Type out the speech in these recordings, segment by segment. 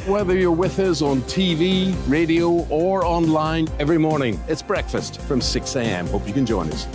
Whether you're with us on TV, radio, or online every morning, it's breakfast from 6 a.m. Hope you can join us.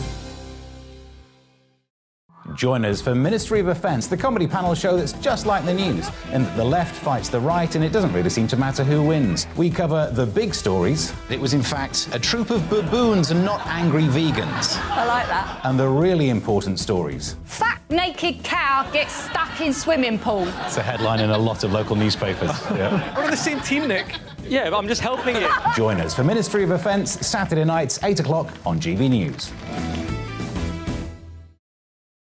Join us for Ministry of Offence, the comedy panel show that's just like the news, in that the left fights the right and it doesn't really seem to matter who wins. We cover the big stories. It was in fact a troop of baboons and not angry vegans. I like that. And the really important stories. Fat naked cow gets stuck in swimming pool. It's a headline in a lot of local newspapers. Yeah. We're on the same team, Nick. Yeah, but I'm just helping you. Join us for Ministry of Offence, Saturday nights, 8 o'clock on GB News.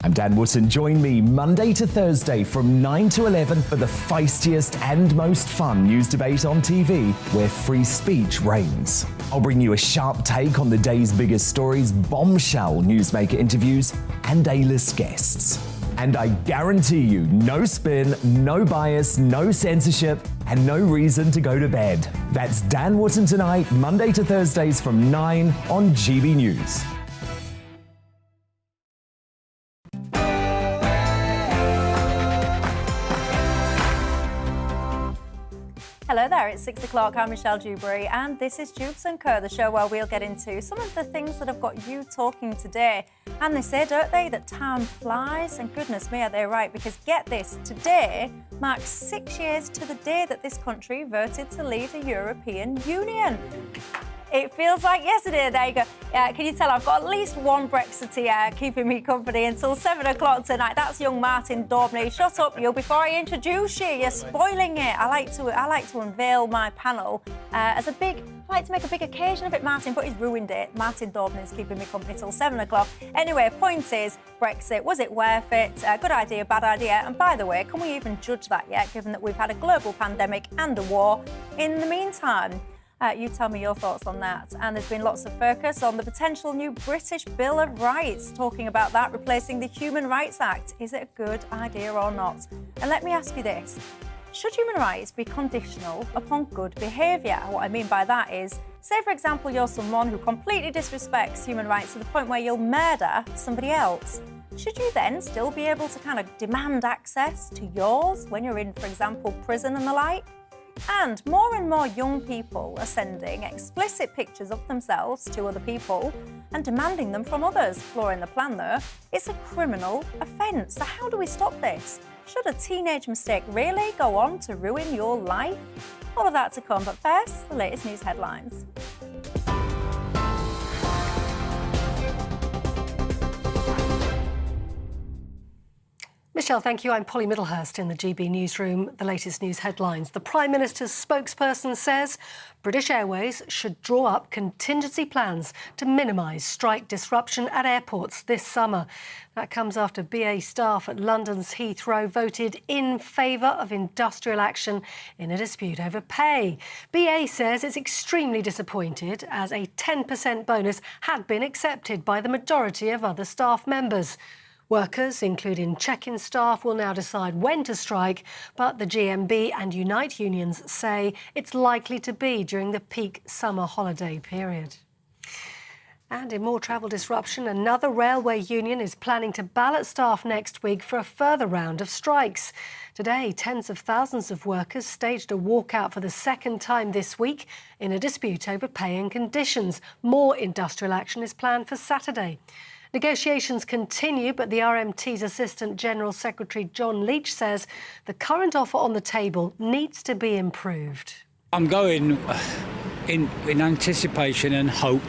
I'm Dan Wootton. Join me Monday to Thursday from 9 to 11 for the feistiest and most fun news debate on TV, where free speech reigns. I'll bring you a sharp take on the day's biggest stories, bombshell newsmaker interviews, and A-list guests. And I guarantee you, no spin, no bias, no censorship, and no reason to go to bed. That's Dan Wootton tonight, Monday to Thursdays from 9 on GB News. Hello there, it's 6 o'clock. I'm Michelle Dewberry, and this is Dewbs & Co, the show where we'll get into some of the things that have got you talking today. And they say, don't they, that time flies? And goodness me, are they right? Because get this, today marks 6 years to the day that this country voted to leave the European Union. It feels like yesterday. There you go. Can you tell I've got at least one Brexiteer keeping me company until 7 o'clock tonight? That's young Martin Daubney. Shut up, you, before I introduce you. You're spoiling it. I like to unveil my panel I like to make a big occasion of it, Martin, but he's ruined it. Martin Daubney's keeping me company till 7 o'clock. Anyway, point is, Brexit, was it worth it? Good idea, bad idea? And by the way, can we even judge that yet, given that we've had a global pandemic and a war in the meantime? You tell me your thoughts on that. And there's been lots of focus on the potential new British Bill of Rights, talking about that replacing the Human Rights Act. Is it a good idea or not? And let me ask you this. Should human rights be conditional upon good behaviour? What I mean by that is, say, for example, you're someone who completely disrespects human rights to the point where you'll murder somebody else. Should you then still be able to kind of demand access to yours when you're in, for example, prison and the like? And more young people are sending explicit pictures of themselves to other people and demanding them from others. Flaw in the plan, though, it's a criminal offence. So how do we stop this? Should a teenage mistake really go on to ruin your life? All of that to come, but first, the latest news headlines. Michelle, thank you. I'm Polly Middlehurst in the GB newsroom. The latest news headlines. The Prime Minister's spokesperson says British Airways should draw up contingency plans to minimise strike disruption at airports this summer. That comes after BA staff at London's Heathrow voted in favour of industrial action in a dispute over pay. BA says it's extremely disappointed as a 10% bonus had been accepted by the majority of other staff members. Workers, including check-in staff, will now decide when to strike, but the GMB and Unite unions say it's likely to be during the peak summer holiday period. And in more travel disruption, another railway union is planning to ballot staff next week for a further round of strikes. Today, tens of thousands of workers staged a walkout for the second time this week in a dispute over pay and conditions. More industrial action is planned for Saturday. Negotiations continue, but the RMT's Assistant General Secretary John Leach says the current offer on the table needs to be improved. I'm going in anticipation and hope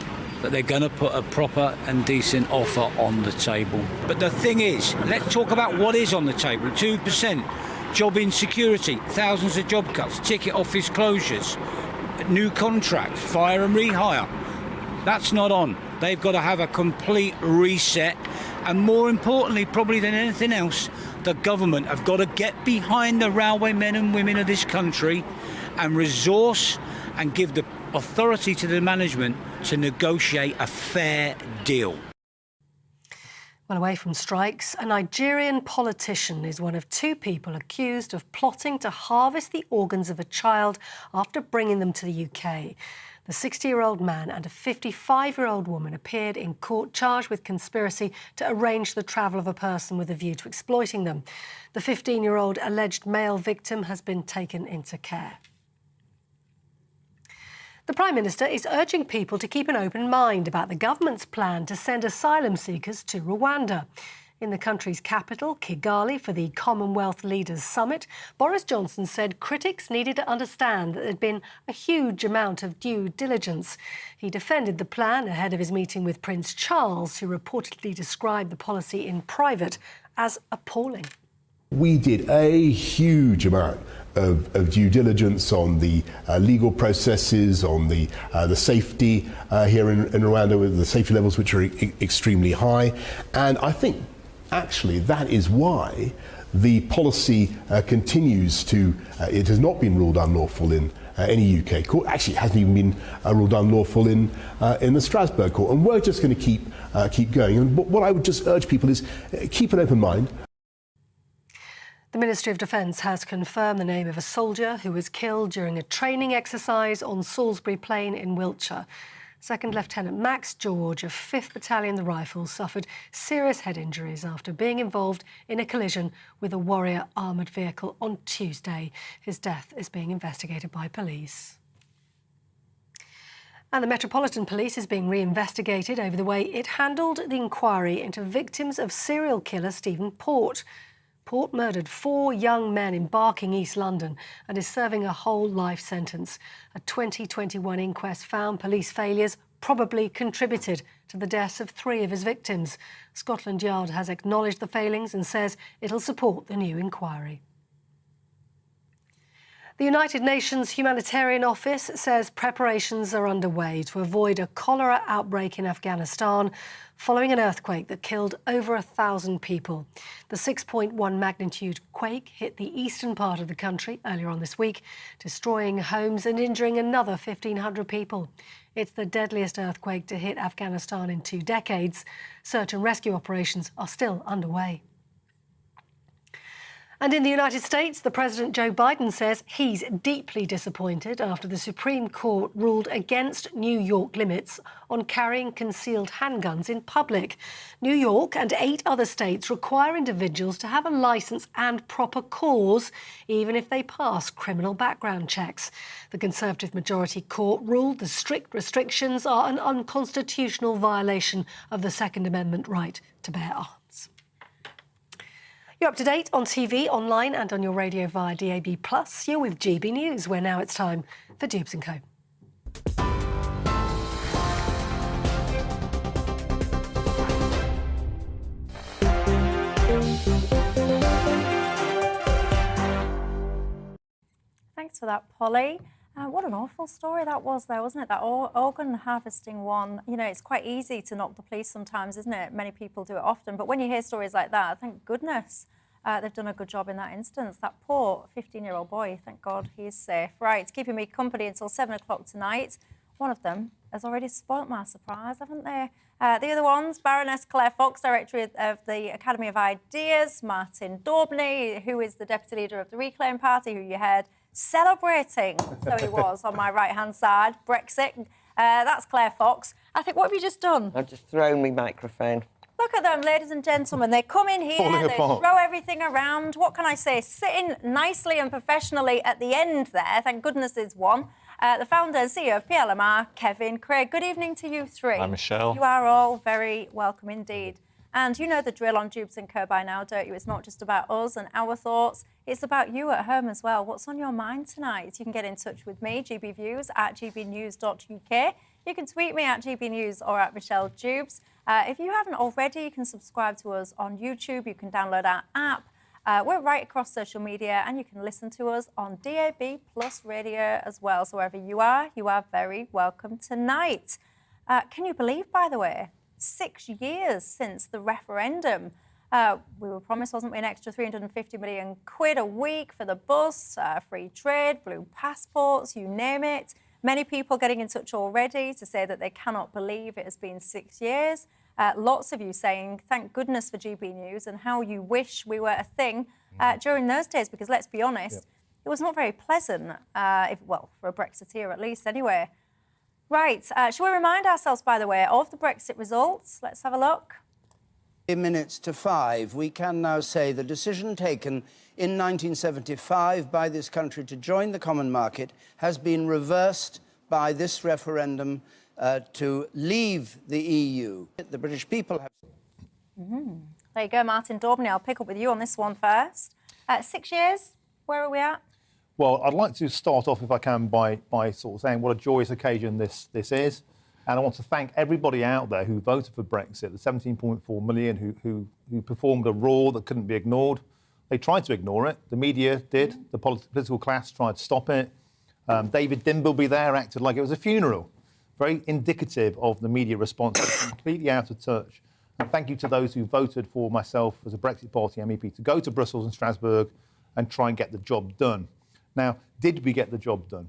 that they're going to put a proper and decent offer on the table. But the thing is, let's talk about what is on the table. 2%, job insecurity, thousands of job cuts, ticket office closures, new contracts, fire and rehire. That's not on. They've got to have a complete reset. And more importantly, probably than anything else, the government have got to get behind the railway men and women of this country and resource and give the authority to the management to negotiate a fair deal. Well, away from strikes, a Nigerian politician is one of two people accused of plotting to harvest the organs of a child after bringing them to the UK. The 60-year-old man and a 55-year-old woman appeared in court charged with conspiracy to arrange the travel of a person with a view to exploiting them. The 15-year-old alleged male victim has been taken into care. The Prime Minister is urging people to keep an open mind about the government's plan to send asylum seekers to Rwanda. In the country's capital, Kigali, for the Commonwealth Leaders Summit, Boris Johnson said critics needed to understand that there'd been a huge amount of due diligence. He defended the plan ahead of his meeting with Prince Charles, who reportedly described the policy in private as appalling. We did a huge amount of due diligence on the legal processes, on the safety here in Rwanda, with the safety levels which are extremely high. And I think actually that is why the policy continues to, it has not been ruled unlawful in any UK court. Actually, it hasn't even been ruled unlawful in the Strasbourg court. And we're just going to keep going. And what I would just urge people is keep an open mind. The Ministry of Defence has confirmed the name of a soldier who was killed during a training exercise on Salisbury Plain in Wiltshire. Second Lieutenant Max George of 5th Battalion the Rifles suffered serious head injuries after being involved in a collision with a Warrior armoured vehicle on Tuesday. His death is being investigated by police. And the Metropolitan Police is being reinvestigated over the way it handled the inquiry into victims of serial killer Stephen Port. Port murdered 4 young men in Barking, East London, and is serving a whole life sentence. A 2021 inquest found police failures probably contributed to the deaths of 3 of his victims. Scotland Yard has acknowledged the failings and says it'll support the new inquiry. The United Nations Humanitarian Office says preparations are underway to avoid a cholera outbreak in Afghanistan following an earthquake that killed over 1,000 people. The 6.1 magnitude quake hit the eastern part of the country earlier on this week, destroying homes and injuring another 1,500 people. It's the deadliest earthquake to hit Afghanistan in 2 decades. Search and rescue operations are still underway. And in the United States, the President Joe Biden says he's deeply disappointed after the Supreme Court ruled against New York limits on carrying concealed handguns in public. New York and 8 other states require individuals to have a licence and proper cause, even if they pass criminal background checks. The Conservative majority court ruled the strict restrictions are an unconstitutional violation of the Second Amendment right to bear arms. You're up to date on TV, online and on your radio via DAB+. You're with GB News, where now it's time for Dewbs & Co. Thanks for that, Polly. What an awful story that was there, wasn't it? That organ harvesting one. You know, it's quite easy to knock the police sometimes, isn't it? Many people do it often. But when you hear stories like that, thank goodness they've done a good job in that instance. That poor 15-year-old boy, thank God he's safe. Right, it's keeping me company until 7 o'clock tonight. One of them has already spoilt my surprise, haven't they? The other ones, Baroness Claire Fox, Director of the Academy of Ideas, Martin Daubney, who is the Deputy Leader of the Reclaim Party, who you heard celebrating, so he was, on my right-hand side, Brexit. That's Claire Fox. I think, what have you just done? I've just thrown my microphone. Look at them, ladies and gentlemen. They come in here, they throw everything around. What can I say? Sitting nicely and professionally at the end there, thank goodness there's one. The founder and CEO of PLMR, Kevin Craig. Good evening to you 3. Hi, Michelle. You are all very welcome indeed. And you know the drill on Dewbs & Co by now, don't you? It's not just about us and our thoughts. It's about you at home as well. What's on your mind tonight? You can get in touch with me, GBViews at gbnews.uk. You can tweet me at GBNews or at Michelle Dewbs. If you haven't already, you can subscribe to us on YouTube. You can download our app. We're right across social media, and you can listen to us on DAB Plus radio as well. So wherever you are very welcome tonight. Can you believe, by the way, 6 years since the referendum? We were promised, wasn't we, an extra 350 million quid a week for the bus, free trade, blue passports, you name it. Many people getting in touch already to say that they cannot believe it has been 6 years. Lots of you saying, thank goodness for GB News, and how you wish we were a thing during those days, because let's be honest, it was not very pleasant, well, for a Brexiteer at least anyway. Right, shall we remind ourselves, by the way, of the Brexit results? Let's have a look. In minutes to 5, we can now say the decision taken in 1975 by this country to join the common market has been reversed by this referendum to leave the EU. The British people have... There you go, Martin Daubney. I'll pick up with you on this one first. 6 years, where are we at? Well, I'd like to start off, if I can, by sort of saying what a joyous occasion this is. And I want to thank everybody out there who voted for Brexit, the 17.4 million who performed a roar that couldn't be ignored. They tried to ignore it. The media did. The political class tried to stop it. David Dimbleby there acted like it was a funeral. Very indicative of the media response, completely out of touch. And thank you to those who voted for myself as a Brexit Party MEP to go to Brussels and Strasbourg and try and get the job done. Now, did we get the job done?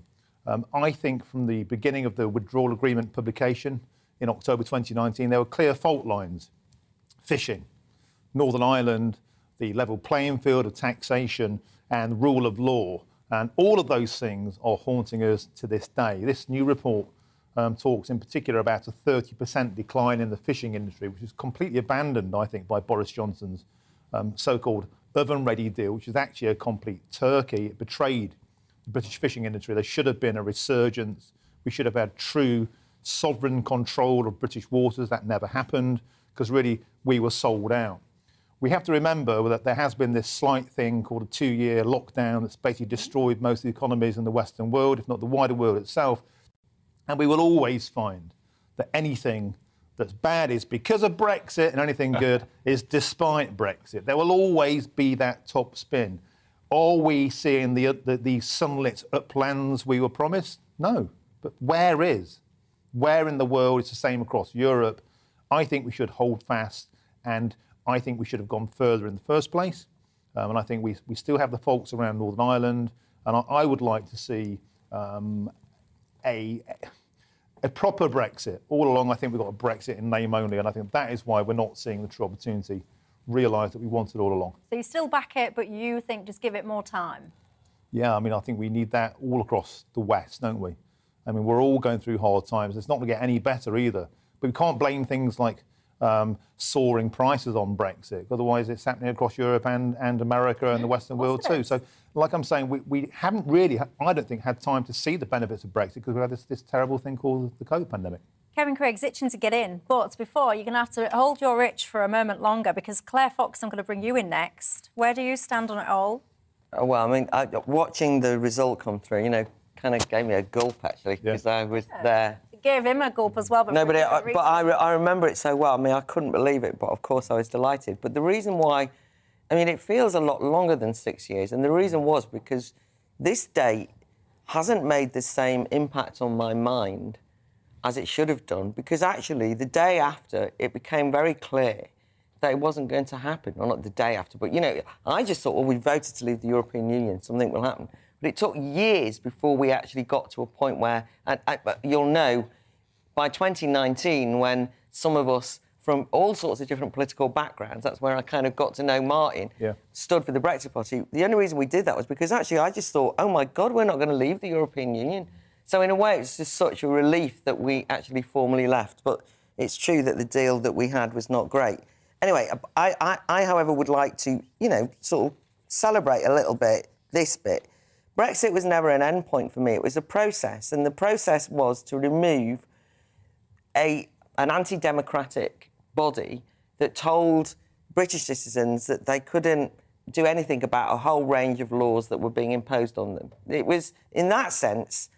I think from the beginning of the withdrawal agreement publication in October 2019, there were clear fault lines. Fishing, Northern Ireland, the level playing field of taxation and rule of law. And all of those things are haunting us to this day. This new report talks in particular about a 30% decline in the fishing industry, which is completely abandoned, I think, by Boris Johnson's so-called oven-ready deal, which is actually a complete turkey. It betrayed the British fishing industry. There should have been a resurgence. We should have had true sovereign control of British waters. That never happened because really we were sold out. We have to remember that there has been this slight thing called a 2-year lockdown that's basically destroyed most of the economies in the Western world, if not the wider world itself. And we will always find that anything that's bad is because of Brexit and anything good is despite Brexit. There will always be that top spin. Are we seeing the sunlit uplands we were promised? No. But where is? Where in the world? It's the same across Europe. I think we should hold fast, and I think we should have gone further in the first place. And I think we still have the faults around Northern Ireland, and I would like to see a proper Brexit. All along, I think we've got a Brexit in name only, and I think that is why we're not seeing the true opportunity realised that we wanted all along. So you still back it, but you think just give it more time? Yeah, I mean, I think we need that all across the West, don't we? I mean, we're all going through hard times. It's not going to get any better either. But we can't blame things like soaring prices on Brexit. Otherwise, it's happening across Europe and America and the Western world too. So, like I'm saying, we haven't really, I don't think, had time to see the benefits of Brexit because we had this terrible thing called the COVID pandemic. Kevin Craig's itching to get in, but before, you're going to have to hold your itch for a moment longer because Claire Fox, I'm going to bring you in next. Where do you stand on it all? Well, I mean, watching the result come through, you know, kind of gave me a gulp, actually, because I was there. It gave him a gulp as well. But no, but I remember it so well. I mean, I couldn't believe it, but of course I was delighted. But the reason why, I mean, it feels a lot longer than 6 years, and the reason was because this date hasn't made the same impact on my mind as it should have done, because actually the day after it became very clear that it wasn't going to happen. Well, not the day after, but, you know, I just thought, well, we voted to leave the European Union, something will happen. But it took years before we actually got to a point where, and you'll know, by 2019, when some of us from all sorts of different political backgrounds, that's where I kind of got to know Martin, stood for the Brexit Party. The only reason we did that was because actually I just thought, oh, my God, we're not going to leave the European Union. So in a way, it's just such a relief that we actually formally left. But it's true that the deal that we had was not great. Anyway, I however, would like to, you know, sort of celebrate a little bit this bit. Brexit was never an end point for me. It was a process, and the process was to remove an anti-democratic body that told British citizens that they couldn't do anything about a whole range of laws that were being imposed on them. It was, in that sense,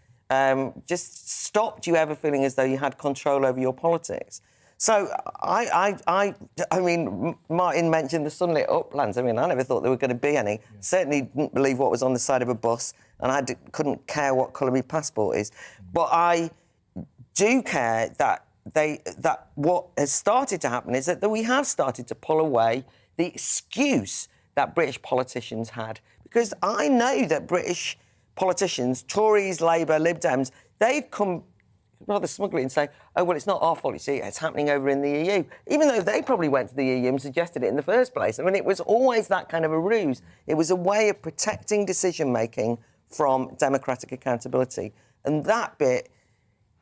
just stopped you ever feeling as though you had control over your politics. So I mean, Martin mentioned the sunlit uplands. I mean, I never thought there were going to be any. Certainly didn't believe what was on the side of a bus, and I couldn't care what colour my passport is. But I do care that what has started to happen is that we have started to pull away the excuse that British politicians had, because I know that British politicians, Tories, Labour, Lib Dems, they've come rather smugly and say, oh, well, it's not our fault, you see, it's happening over in the EU, even though they probably went to the EU and suggested it in the first place. I mean, it was always that kind of a ruse. It was a way of protecting decision-making from democratic accountability. And that bit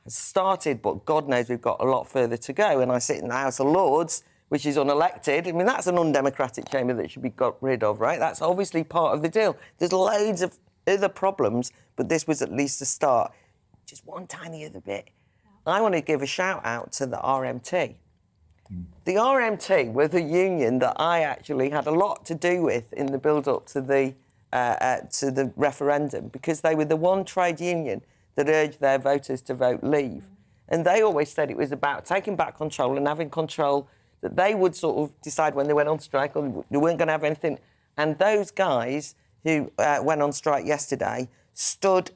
has started, but God knows we've got a lot further to go. And I sit in the House of Lords, which is unelected. I mean, that's an undemocratic chamber that should be got rid of, right? That's obviously part of the deal. There's loads of other problems, but this was at least a start. just one tiny other bit. I want to give a shout out to the RMT. The RMT were the union that I actually had a lot to do with in the build-up to the referendum, because they were the one trade union that urged their voters to vote Leave. And they always said it was about taking back control and having control, that they would sort of decide when they went on strike, or they weren't going to have anything. And those guys who went on strike yesterday stood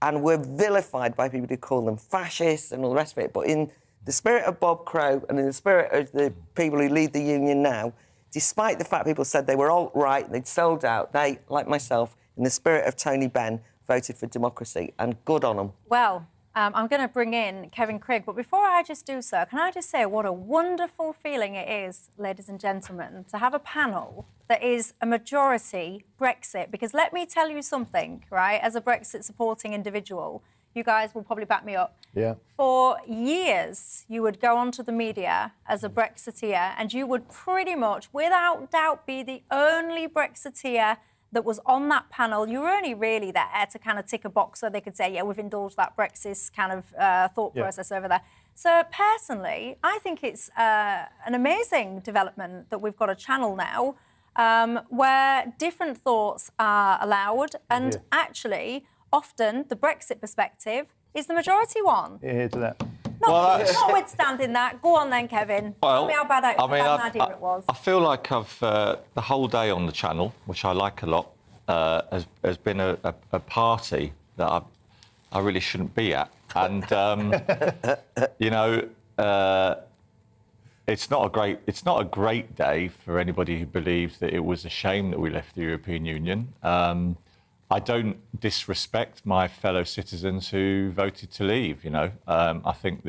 and were vilified by people who call them fascists and all the rest of it. But in the spirit of Bob Crow and in the spirit of the people who lead the union now, despite the fact people said they were alt-right, they'd sold out, they, like myself, in the spirit of Tony Benn, voted for democracy, and good on them. Well, I'm going to bring in Kevin Craig, but before I just do so, can I just say what a wonderful feeling it is, ladies and gentlemen, to have a panel that is a majority Brexit, because let me tell you something, right, as a Brexit-supporting individual, you guys will probably back me up. Yeah. For years, you would go onto the media as a Brexiteer and you would pretty much, without doubt, be the only Brexiteer that was on that panel. You were only really there to kind of tick a box so they could say, yeah, we've indulged that Brexit kind of thought process over there. So personally, I think it's an amazing development that we've got a channel now where different thoughts are allowed, and actually, often the Brexit perspective is the majority one. Here to that. Notwithstanding that, go on then, Kevin. Tell me how bad an idea it was. I feel like I've the whole day on the channel, which I like a lot, has been a party that I really shouldn't be at, and you know, it's not a great day for anybody who believes that it was a shame that we left the European Union. I don't disrespect my fellow citizens who voted to leave, you know. I think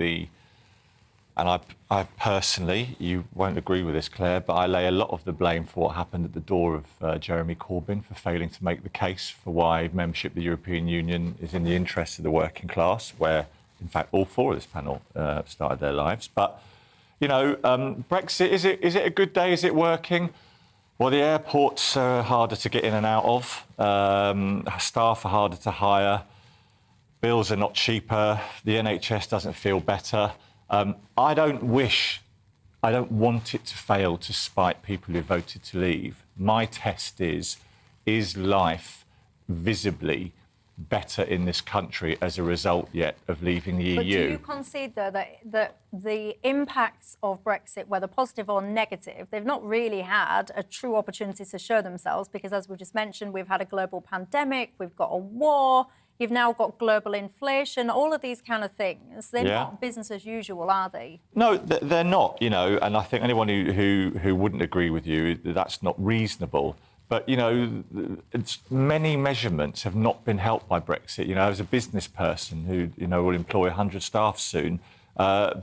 I personally, you won't agree with this, Claire, but I lay a lot of the blame for what happened at the door of Jeremy Corbyn for failing to make the case for why membership of the European Union is in the interest of the working class, where, in fact, all four of this panel started their lives. But, you know, Brexit, is it a good day? Is it working? Well, the airports are harder to get in and out of. Staff are harder to hire. Bills are not cheaper. The NHS doesn't feel better. I don't want it to fail to spite people who voted to leave. My test is life visibly better in this country as a result yet of leaving the EU? But do you concede, though, that the impacts of Brexit, whether positive or negative, they've not really had a true opportunity to show themselves? Because, as we just mentioned, we've had a global pandemic, we've got a war, you've now got global inflation, all of these kind of things. They're not business as usual, are they? No, they're not, you know, and I think anyone who wouldn't agree with you, that's not reasonable. But, you know, many measurements have not been helped by Brexit. You know, as a business person who, you know, will employ 100 staff soon,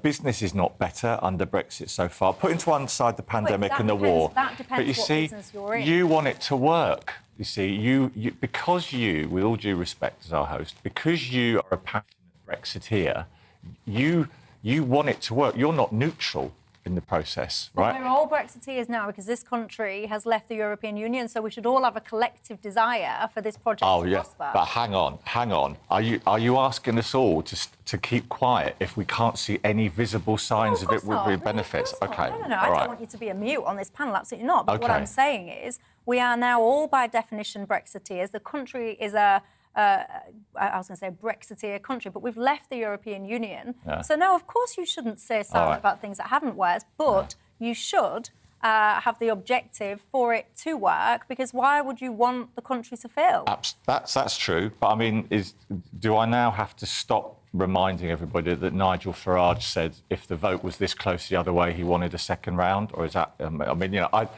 business is not better under Brexit so far. Putting to one side the pandemic and the war. That depends but you what see, business you're in. you want it to work. You see, because you, with all due respect as our host, because you are a passionate Brexiteer, you want it to work. You're not neutral in the process, right? Well, we're all Brexiteers now because this country has left the European Union, so we should all have a collective desire for this project to prosper. But hang on. Are you asking us all to keep quiet if we can't see any visible signs of it with benefits? Okay. No, I don't want you to be a mute on this panel, absolutely not. But what I'm saying is we are now all, by definition, Brexiteers. The country is I was going to say a Brexiteer country, but we've left the European Union. Yeah. So now, of course, you shouldn't say sorry about things that haven't worked, but you should have the objective for it to work, because why would you want the country to fail? That's true. But, I mean, do I now have to stop reminding everybody that Nigel Farage said if the vote was this close the other way, he wanted a second round? Or is that... I mean, you know,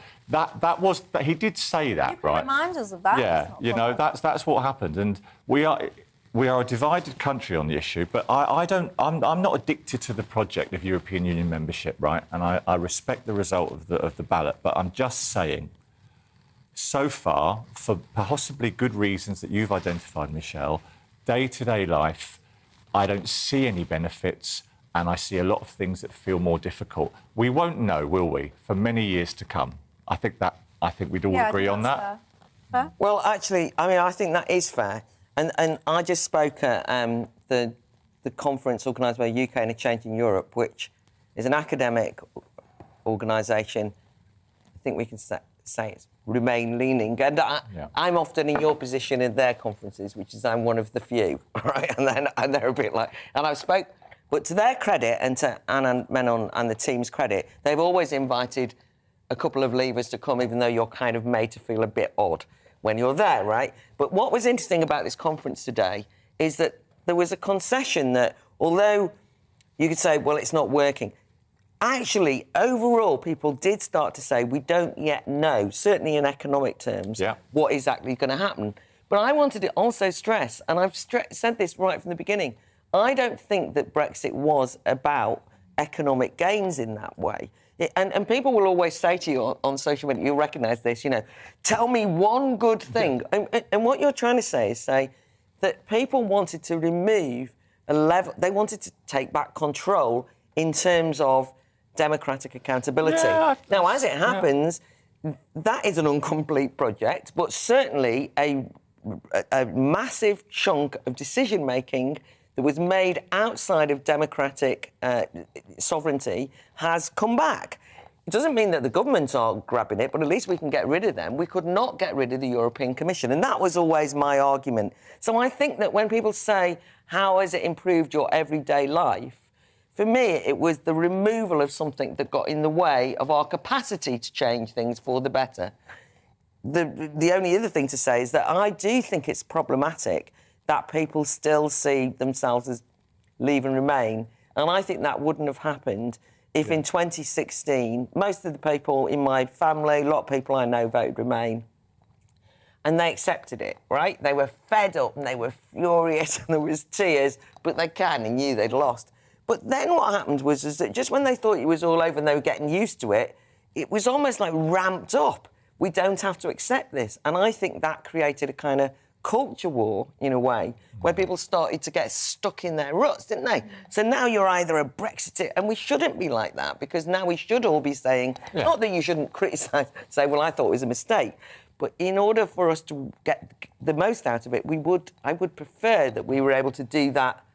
he did say that, you can right? remind us of that. Yeah, you know, that's what happened. And we are a divided country on the issue, but I'm not addicted to the project of European Union membership, right? And I respect the result of the ballot, but I'm just saying, so far, for possibly good reasons that you've identified, Michelle, day-to-day life, I don't see any benefits, and I see a lot of things that feel more difficult. We won't know, will we, for many years to come? I think we'd all agree on that. Fair. Well, actually, I mean, I think that is fair. And I just spoke at the the conference organised by UK and a Change in Europe, which is an academic organisation. I think we can say it's Remain-leaning. And I'm often in your position in their conferences, which is I'm one of the few, right? And they're a bit like... And I've spoke... But to their credit and to Anna Menon and the team's credit, they've always invited a couple of leavers to come, even though you're kind of made to feel a bit odd when you're there, right? But what was interesting about this conference today is that there was a concession that, although you could say, well, it's not working, actually, overall, people did start to say, we don't yet know, certainly in economic terms, what is actually going to happen. But I wanted to also stress, and I've said this right from the beginning, I don't think that Brexit was about economic gains in that way. And people will always say to you on social media, you'll recognise this, you know, tell me one good thing. And what you're trying to say is that people wanted to remove a level, they wanted to take back control in terms of democratic accountability. Now, as it happens, that is an incomplete project, but certainly a massive chunk of decision-making that was made outside of democratic sovereignty has come back. It doesn't mean that the governments are grabbing it, but at least we can get rid of them. We could not get rid of the European Commission, and that was always my argument. So I think that when people say, how has it improved your everyday life? For me, it was the removal of something that got in the way of our capacity to change things for the better. The only other thing to say is that I do think it's problematic that people still see themselves as Leave and Remain, and I think that wouldn't have happened if in 2016, most of the people in my family, a lot of people I know voted Remain, and they accepted it, right? They were fed up and they were furious and there was tears, but they kind of knew they'd lost. But then what happened was that just when they thought it was all over and they were getting used to it, it was almost like ramped up. We don't have to accept this. And I think that created a kind of culture war, in a way, where people started to get stuck in their ruts, didn't they? So now you're either a Brexiteer, and we shouldn't be like that, because now we should all be saying, not that you shouldn't criticise, say, well, I thought it was a mistake, but in order for us to get the most out of it, I would prefer that we were able to do that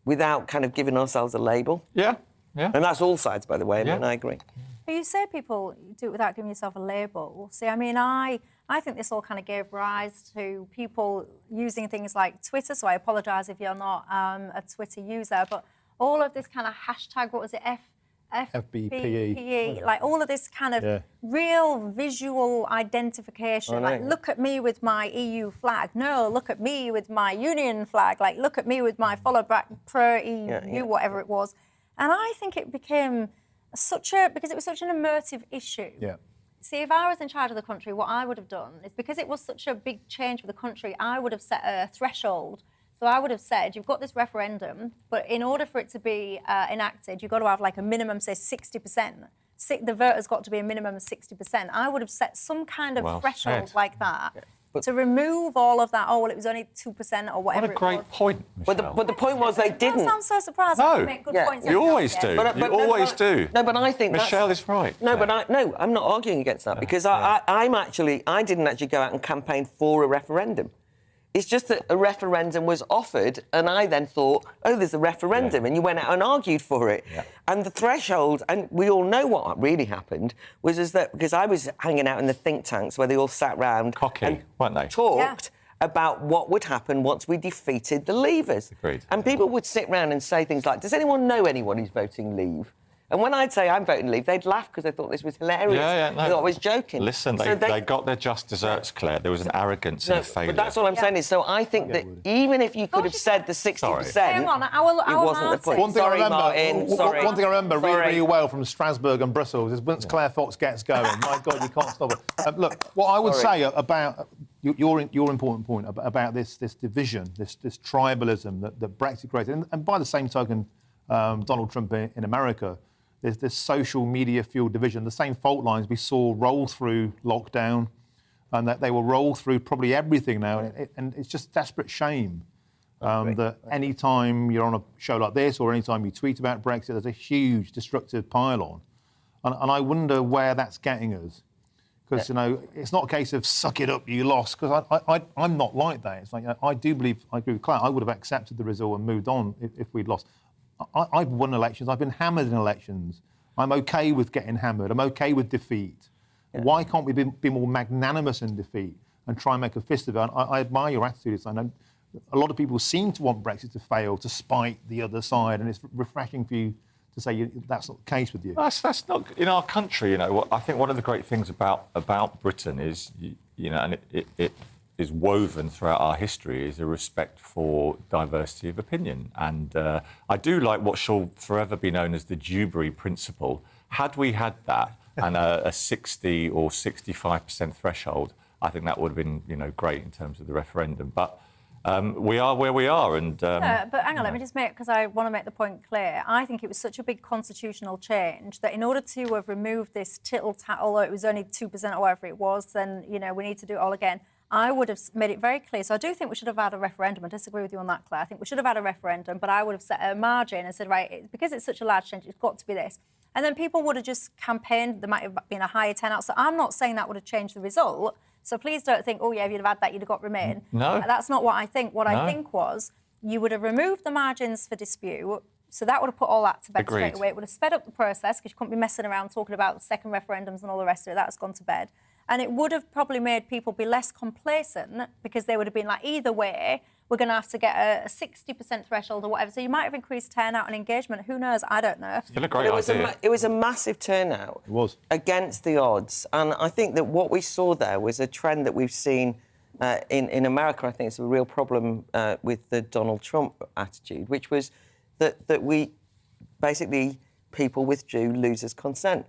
without kind of giving ourselves a label. Yeah. And that's all sides, by the way, and I agree. But you say people do it without giving yourself a label. See, I mean, I think this all kind of gave rise to people using things like Twitter, so I apologise if you're not a Twitter user, but all of this kind of hashtag, what was it, FBPE, like all of this kind of real visual identification, like look at me with my EU flag, no, look at me with my union flag, like look at me with my follow back pro-EU, whatever it was. And I think it became because it was such an immersive issue. See, if I was in charge of the country, what I would have done is, because it was such a big change for the country, I would have set a threshold. So I would have said, you've got this referendum, but in order for it to be enacted, you've got to have like a minimum, say, 60%. The vote has got to be a minimum of 60%. I would have set some kind of threshold like that to remove all of that. Oh, well, it was only 2% or whatever. What a great point, Michelle. But the point was they didn't. That sounds so surprising. No, You make good points. you always do. You always do. No, but I think Michelle is right. No, but I'm not arguing against that, because I didn't actually go out and campaign for a referendum. It's just that a referendum was offered, and I then thought, oh, there's a referendum, and you went out and argued for it. And the threshold, and we all know what really happened, was that because I was hanging out in the think tanks where they all sat round and weren't they? Talked about what would happen once we defeated the Leavers. Agreed. And people would sit round and say things like, does anyone know anyone who's voting Leave? And when I'd say I'm voting Leave, they'd laugh because they thought this was hilarious. They thought I was joking. Listen, they got their just desserts, Claire. There was an arrogance and a failure. But that's all I'm saying is, so I think that even if you could have said the 60%, it wasn't the point. One thing I remember really well from Strasbourg and Brussels is once Claire Fox gets going, my God, you can't stop it. Look, what I would say about your important point about this division, this tribalism that Brexit created, and by the same token, Donald Trump in America, there's this social media-fueled division, the same fault lines we saw roll through lockdown, and that they will roll through probably everything now. And it's just desperate shame that any time you're on a show like this or any time you tweet about Brexit, there's a huge destructive pile-on. And I wonder where that's getting us. Because, it's not a case of suck it up, you lost, because I'm not like that. It's like, I do believe, I agree with Claire, I would have accepted the result and moved on if we'd lost. I've won elections, I've been hammered in elections. I'm OK with getting hammered, I'm OK with defeat. Yeah. Why can't we be more magnanimous in defeat and try and make a fist of it? I admire your attitude. I know a lot of people seem to want Brexit to fail, to spite the other side, and it's refreshing for you to say that's not the case with you. That's not in our country. I think one of the great things about Britain is, and it is woven throughout our history, is a respect for diversity of opinion. And I do like what shall forever be known as the Dewberry principle. Had we had that and a 60 or 65% threshold, I think that would have been, great in terms of the referendum. But we are where we are, and but hang on, let me just make, because I want to make the point clear. I think it was such a big constitutional change that in order to have removed this tittle-tattle, although it was only 2% or whatever it was, then we need to do it all again. I would have made it very clear. So I do think we should have had a referendum. I disagree with you on that, Claire. I think we should have had a referendum, but I would have set a margin and said, right, because it's such a large change, it's got to be this. And then people would have just campaigned. There might have been a higher turnout. So I'm not saying that would have changed the result. So please don't think, oh, yeah, if you'd have had that, you'd have got Remain. No. That's not what I think. What I think was you would have removed the margins for dispute. So that would have put all that to bed straight away. It would have sped up the process because you couldn't be messing around talking about second referendums and all the rest of it. That's gone to bed. And it would have probably made people be less complacent because they would have been like, either way, we're going to have to get a 60% threshold or whatever. So you might have increased turnout and engagement. Who knows? I don't know. Still a great idea. It was a massive turnout. It was. Against the odds. And I think that what we saw there was a trend that we've seen in America. I think it's a real problem with the Donald Trump attitude, which was that we basically, people withdrew losers' consent.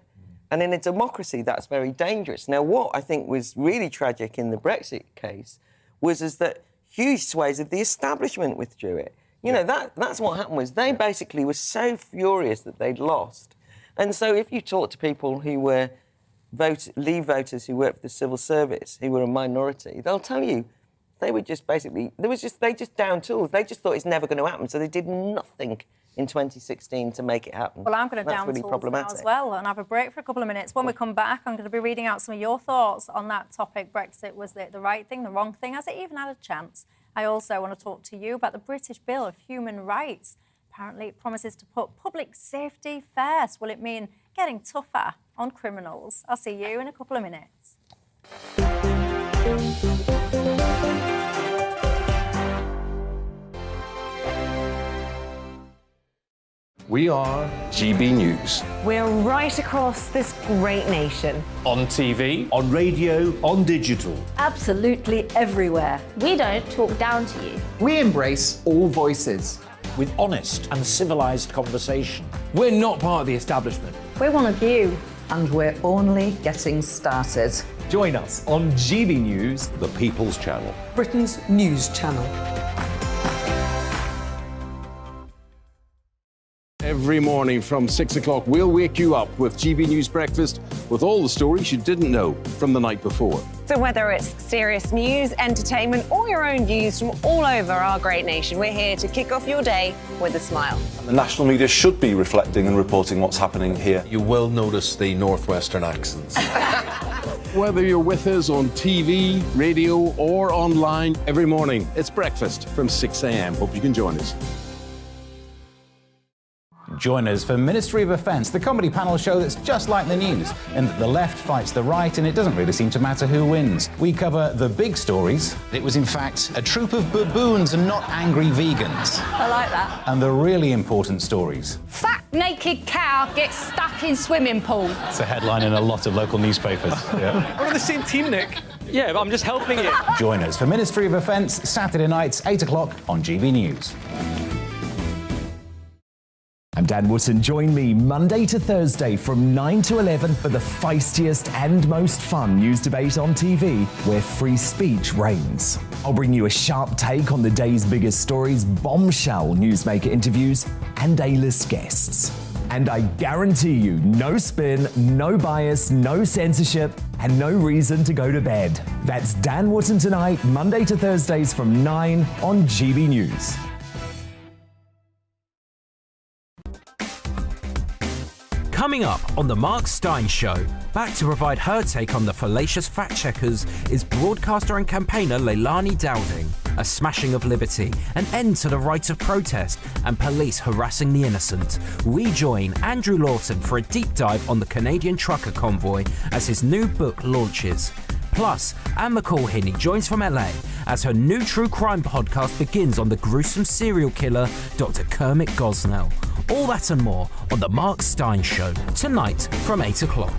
And in a democracy, that's very dangerous. Now, what I think was really tragic in the Brexit case was that huge swathes of the establishment withdrew it. That's what happened was they basically were so furious that they'd lost. And so if you talk to people who were Leave voters who worked for the civil service, who were a minority, they'll tell you they were just basically, they just down tools. They just thought it's never going to happen. So they did nothing in 2016 to make it happen. Well, I'm going to down really tools now as well and have a break for a couple of minutes. When we come back, I'm going to be reading out some of your thoughts on that topic. Brexit, was it the right thing, the wrong thing? Has it even had a chance? I also want to talk to you about the British Bill of Human Rights. Apparently, it promises to put public safety first. Will it mean getting tougher on criminals? I'll see you in a couple of minutes. We are GB News. We're right across this great nation. On TV, on radio, on digital. Absolutely everywhere. We don't talk down to you. We embrace all voices. With honest and civilised conversation. We're not part of the establishment. We're one of you. And we're only getting started. Join us on GB News, the People's Channel. Britain's news channel. Every morning from 6 o'clock, we'll wake you up with GB News Breakfast with all the stories you didn't know from the night before. So whether it's serious news, entertainment, or your own views from all over our great nation, we're here to kick off your day with a smile. And the national media should be reflecting and reporting what's happening here. You will notice the northwestern accents. Whether you're with us on TV, radio, or online, every morning, it's breakfast from 6 a.m. Hope you can join us. Join us for Ministry of Defence, the comedy panel show that's just like the news, in that the left fights the right and it doesn't really seem to matter who wins. We cover the big stories. It was in fact a troop of baboons and not angry vegans. I like that. And the really important stories. Fat naked cow gets stuck in swimming pool. It's a headline in a lot of local newspapers. Yeah. We're on the same team, Nick. Yeah, but I'm just helping you. Join us for Ministry of Defence, Saturday nights, 8 o'clock on GB News. I'm Dan Wootton. Join me Monday to Thursday from 9 to 11 for the feistiest and most fun news debate on TV, where free speech reigns. I'll bring you a sharp take on the day's biggest stories, bombshell newsmaker interviews, and A-list guests. And I guarantee you, no spin, no bias, no censorship, and no reason to go to bed. That's Dan Wootton tonight, Monday to Thursdays from 9 on GB News. Coming up on The Mark Steyn Show, back to provide her take on the fallacious fact-checkers is broadcaster and campaigner Leilani Dowding. A smashing of liberty, an end to the right of protest, and police harassing the innocent. We join Andrew Lawson for a deep dive on the Canadian trucker convoy as his new book launches. Plus, Anne McCallhiney joins from LA as her new true crime podcast begins on the gruesome serial killer Dr. Kermit Gosnell. All that and more on The Mark Steyn Show, tonight from 8 o'clock.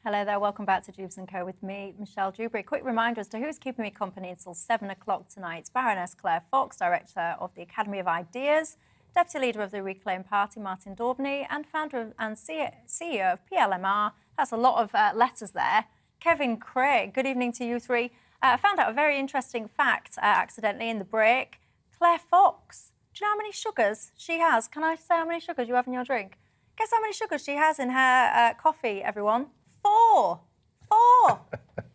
Hello there, welcome back to Dewbs & Co with me, Michelle Dewberry. Quick reminder as to who's keeping me company until 7 o'clock tonight. It's Baroness Claire Fox, Director of the Academy of Ideas, Deputy Leader of the Reclaim Party, Martin Daubney, and Founder and CEO of PLMR. That's a lot of letters there. Kevin Craig, good evening to you three. I found out a very interesting fact accidentally in the break. Claire Fox, do you know how many sugars she has? Can I say how many sugars you have in your drink? Guess how many sugars she has in her coffee, everyone? 4.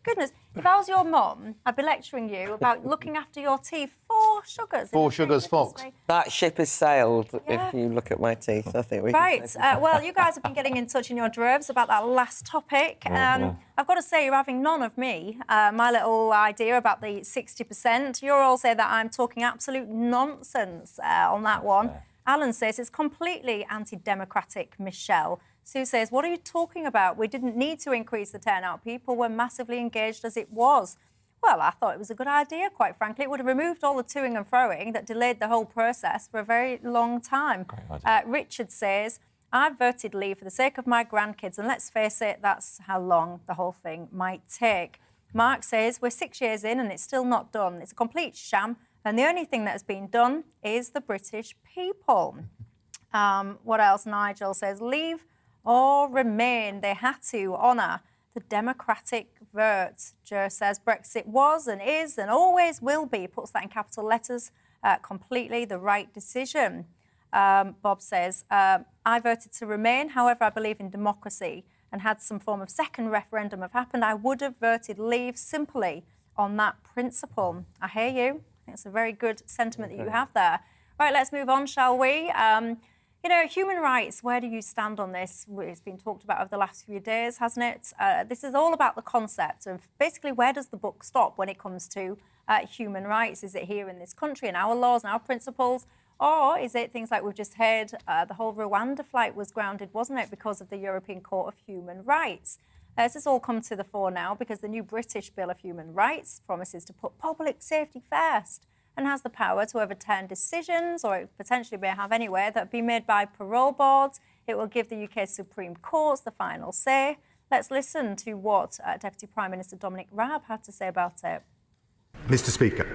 Goodness, if I was your mum, I'd be lecturing you about looking after your teeth. 4 sugars. 4 sugars, Fox. That ship has sailed, if you look at my teeth, I think we Right, well, you guys have been getting in touch in your droves about that last topic. I've got to say, you're having none of me. My little idea about the 60%. You're all saying that I'm talking absolute nonsense on that one. Alan says it's completely anti-democratic, Michelle. Sue says, what are you talking about? We didn't need to increase the turnout. People were massively engaged as it was. Well, I thought it was a good idea, quite frankly. It would have removed all the toing and froing that delayed the whole process for a very long time. Richard says, I've voted leave for the sake of my grandkids, and let's face it, that's how long the whole thing might take. Mark says, we're 6 years in and it's still not done. It's a complete sham, and the only thing that has been done is the British people. What else? Nigel says, leave or remain. They had to honour the democratic vote. Joe says Brexit was and is and always will be, puts that in capital letters, completely the right decision. Bob says, I voted to remain. However, I believe in democracy, and had some form of second referendum have happened, I would have voted leave simply on that principle. I hear you. I think it's a very good sentiment that you have there. Right, let's move on, shall we? You know, human rights, where do you stand on this? It's been talked about over the last few days, hasn't it? This is all about the concept of basically where does the buck stop when it comes to human rights? Is it here in this country and our laws and our principles? Or is it things like we've just heard, the whole Rwanda flight was grounded, wasn't it, because of the European Court of Human Rights? This has all come to the fore now because the new British Bill of Human Rights promises to put public safety first and has the power to overturn decisions, or it potentially may have anywhere, that be made by parole boards. It will give the UK Supreme Court the final say. Let's listen to what Deputy Prime Minister Dominic Raab had to say about it. Mr. Speaker,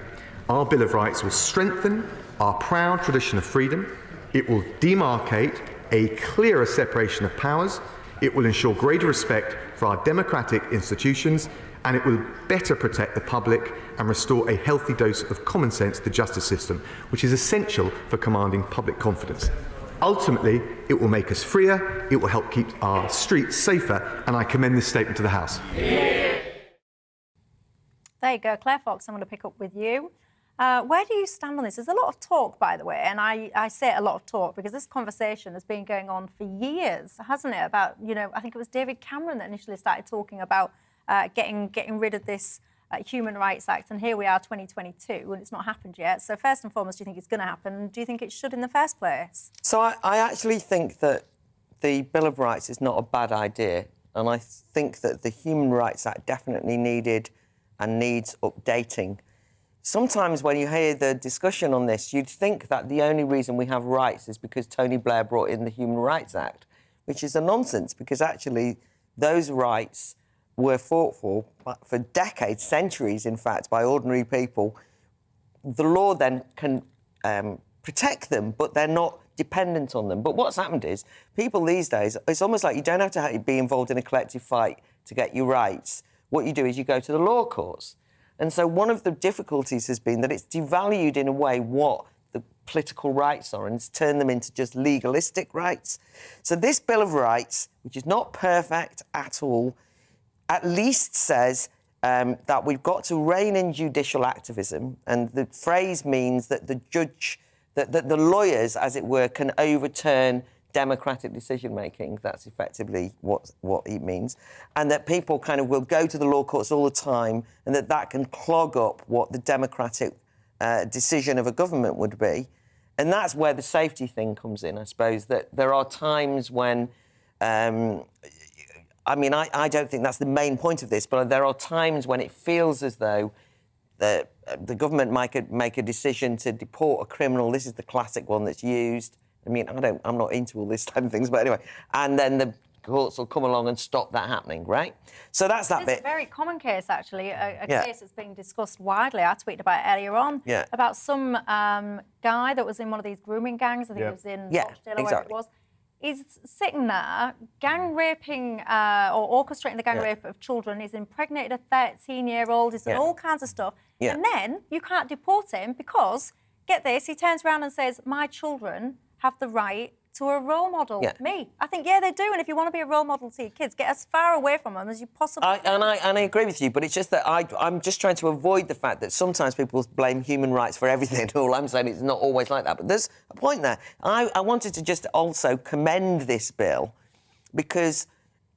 our Bill of Rights will strengthen our proud tradition of freedom. It will demarcate a clearer separation of powers. It will ensure greater respect for our democratic institutions, and it will better protect the public and restore a healthy dose of common sense to the justice system, which is essential for commanding public confidence. Ultimately, it will make us freer, it will help keep our streets safer, and I commend this statement to the House. There you go, Claire Fox, I'm going to pick up with you. Where do you stand on this? There's a lot of talk, by the way, and I say a lot of talk because this conversation has been going on for years, hasn't it? About, you know, I think it was David Cameron that initially started talking about getting rid of this Human Rights Act, and here we are, 2022, and it's not happened yet. So first and foremost, do you think it's going to happen? Do you think it should in the first place? So I actually think that the Bill of Rights is not a bad idea, and I think that the Human Rights Act definitely needed and needs updating. Sometimes when you hear the discussion on this, you'd think that the only reason we have rights is because Tony Blair brought in the Human Rights Act, which is a nonsense, because actually those rights were fought for decades, centuries, in fact, by ordinary people. The law then can protect them, but they're not dependent on them. But what's happened is, people these days, it's almost like you don't have to be involved in a collective fight to get your rights. What you do is you go to the law courts. And so one of the difficulties has been that it's devalued in a way what the political rights are, and it's turned them into just legalistic rights. So this Bill of Rights, which is not perfect at all, at least says that we've got to rein in judicial activism, and the phrase means that the lawyers, as it were, can overturn democratic decision-making. That's effectively what it means. And that people kind of will go to the law courts all the time, and that can clog up what the democratic decision of a government would be. And that's where the safety thing comes in, I suppose, that there are times when... I don't think that's the main point of this, but there are times when it feels as though the government might make a decision to deport a criminal. This is the classic one that's used. I'm not into all this type of things, but anyway. And then the courts will come along and stop that happening, right? So that's that bit. It's a very common case, actually, a case that's being discussed widely. I tweeted about it earlier on, about some guy that was in one of these grooming gangs. I think it was in Rochdale or wherever it was. He's sitting there, gang raping or orchestrating the gang rape of children. He's impregnated a 13-year-old. He's done all kinds of stuff. And then you can't deport him because, get this, he turns around and says, my children have the right to a role model. Me. I think, they do. And if you want to be a role model to your kids, get as far away from them as you possibly can. And I agree with you, but it's just that I'm just trying to avoid the fact that sometimes people blame human rights for everything. All I'm saying is not always like that. But there's a point there. I wanted to just also commend this bill because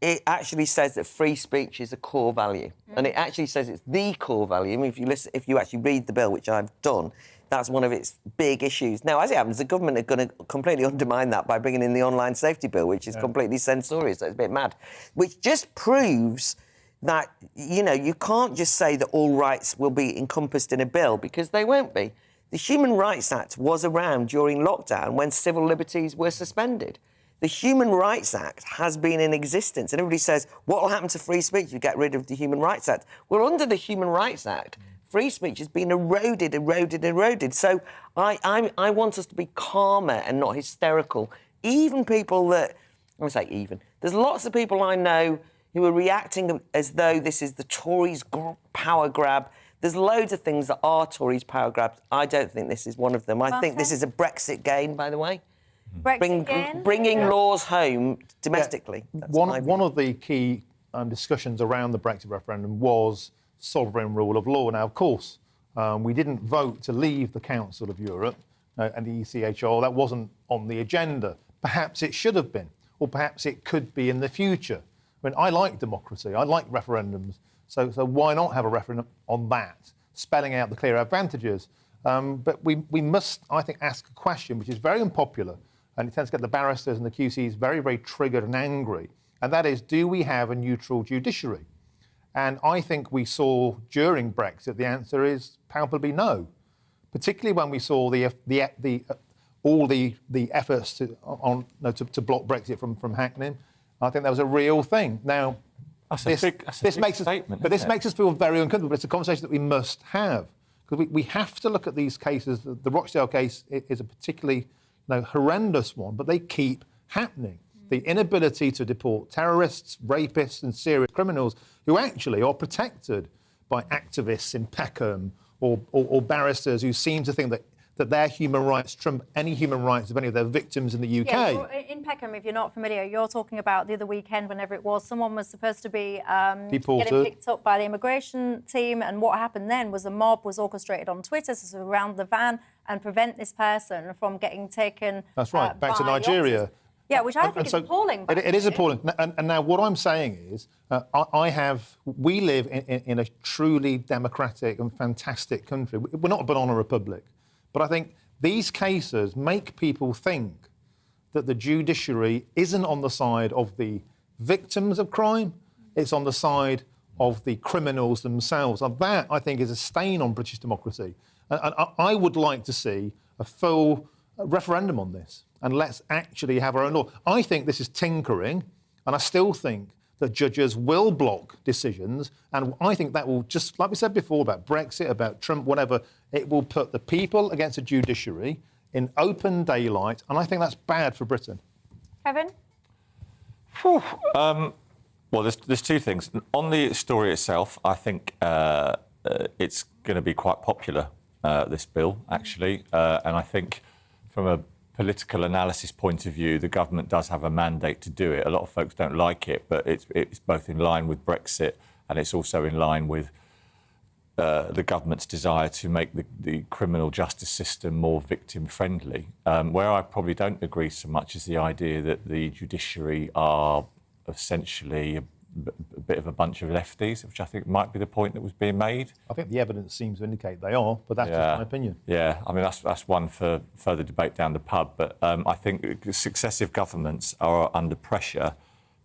it actually says that free speech is a core value. And it actually says it's the core value. I mean, if you actually read the bill, which I've done, that's one of its big issues. Now, as it happens, the government are going to completely undermine that by bringing in the online safety bill, which is completely censorious, so it's a bit mad. Which just proves that, you can't just say that all rights will be encompassed in a bill, because they won't be. The Human Rights Act was around during lockdown when civil liberties were suspended. The Human Rights Act has been in existence, and everybody says, what will happen to free speech if you get rid of the Human Rights Act? Well, under the Human Rights Act, free speech has been eroded. So I want us to be calmer and not hysterical. Even people that... There's lots of people I know who are reacting as though this is the Tories' power grab. There's loads of things that are Tories' power grabs. I don't think this is one of them. I think this is a Brexit gain, by the way. Bringing laws home domestically. One of the key discussions around the Brexit referendum was sovereign rule of law. Now, of course, we didn't vote to leave the Council of Europe and the ECHR. That wasn't on the agenda. Perhaps it should have been, or perhaps it could be in the future. I mean, I like democracy. I like referendums. So why not have a referendum on that, spelling out the clear advantages? But we must, I think, ask a question which is very unpopular, and it tends to get the barristers and the QCs very, very triggered and angry, and that is, do we have a neutral judiciary? And I think we saw during Brexit the answer is palpably no, particularly when we saw all the efforts to block Brexit from happening. I think that was a real thing. Now, this makes us feel very uncomfortable, but it's a conversation that we must have, because we have to look at these cases. The Rochdale case is a particularly horrendous one, but they keep happening. The inability to deport terrorists, rapists and serious criminals who actually are protected by activists in Peckham or barristers who seem to think that their human rights trump any human rights of any of their victims in the UK. Yeah, in Peckham, if you're not familiar, you're talking about the other weekend, whenever it was, someone was supposed to be getting picked up by the immigration team, and what happened then was a mob was orchestrated on Twitter to surround the van and prevent this person from getting taken That's right, back to Nigeria. Yeah, which I think is appalling. It is appalling. And now what I'm saying is, we live in a truly democratic and fantastic country. We're not a banana republic. But I think these cases make people think that the judiciary isn't on the side of the victims of crime, it's on the side of the criminals themselves. And that, I think, is a stain on British democracy. And I would like to see a full referendum on this, and let's actually have our own law. I think this is tinkering, and I still think that judges will block decisions, and I think that will, just like we said before about Brexit, about Trump, whatever, it will put the people against the judiciary in open daylight, and I think that's bad for Britain. Kevin? Well, there's two things. On the story itself, I think it's going to be quite popular, this bill, actually, and I think from a political analysis point of view, the government does have a mandate to do it. A lot of folks don't like it, but it's both in line with Brexit and it's also in line with the government's desire to make the criminal justice system more victim-friendly. Where I probably don't agree so much is the idea that the judiciary are essentially a bit of a bunch of lefties, which I think might be the point that was being made. I think the evidence seems to indicate they are, but that's just my opinion. Yeah, I mean, that's one for further debate down the pub, but I think successive governments are under pressure.